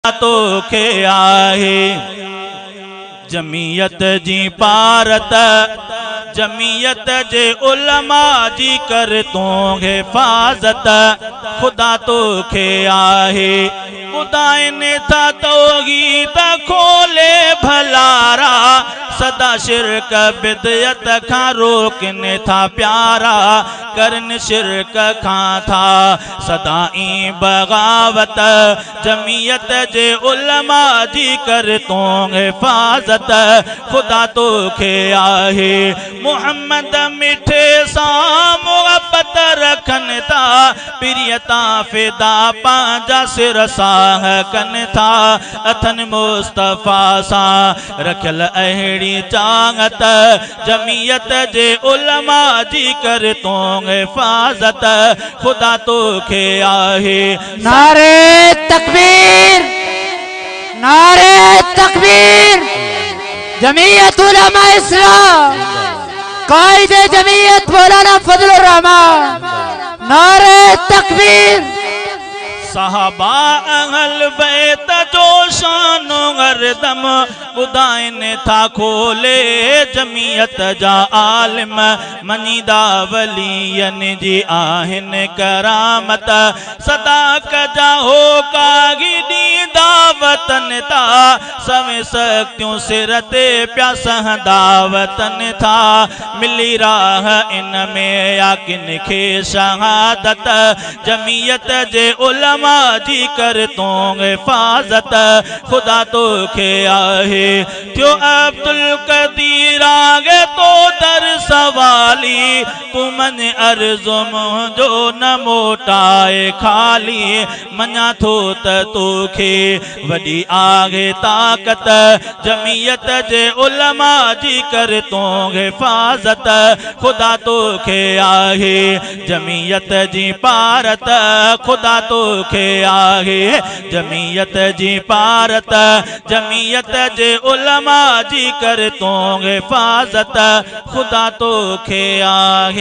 तोखे आहे जमीयत जी पारत, जमीयत जे उलमा जी कर तू हिफाजत। खुदा तोखे आहे ॿुधाइनि था तौहीद खोले भलारा, सदा शिरक बिदयत खां रोकनि था प्यारा, करन शिरक खां था सदा ई बगावत। जमीयत जे उलमा जी कर तू हिफाजत। खुदा तोखे आहे मुहम्मद मिठे सां मुहब्बत रखनि था, प्रियता फिदा पंहिंजा सिर साह कनि था। अथन मुस्तफ़ा सां रखियल अहिड़ी चांगत, जमीयत जे उलमा जी कर तू हिफाजत। खुदा तोखे आहे नारे तकबीर, नारे तकबीर। जमीयत उलमा इस्लाम, कायदे जमीयत मौलाना फजलुर रहमान। नारे तकबीर। साहबा अहल बैत जो शानो हरदम ॿुधाइनि था खोले, जमीयत जा आलिम मनीदा वलियनि जी आहिनि करामत। सदा कजा हो कागी ॾींदा वतन था, सवे सख्तियूं सिर ते पिया सहंदा वतन था। मिली राह इन में या किन खे शहादत, जमीयत जे उलमा जी कर तू हिफाजत। खुदा तोखे आहे थियो अब्दुल कदीर आगे तो दर सवाली, तू मन अर्ज़ो मुंहिंजो न मोटाए खाली। मञा थो त तोखे वॾी आहे ताकत, जमीयत जे उलमा जी कर तू हिफाजत। खुदा तोखे आहे जमीयत जी पारत। खुदा तोखे आहे जमीयत जी पारत, जमीयत जे उलमा जी कर तू हिफाजत। खुदा तोखे आहे।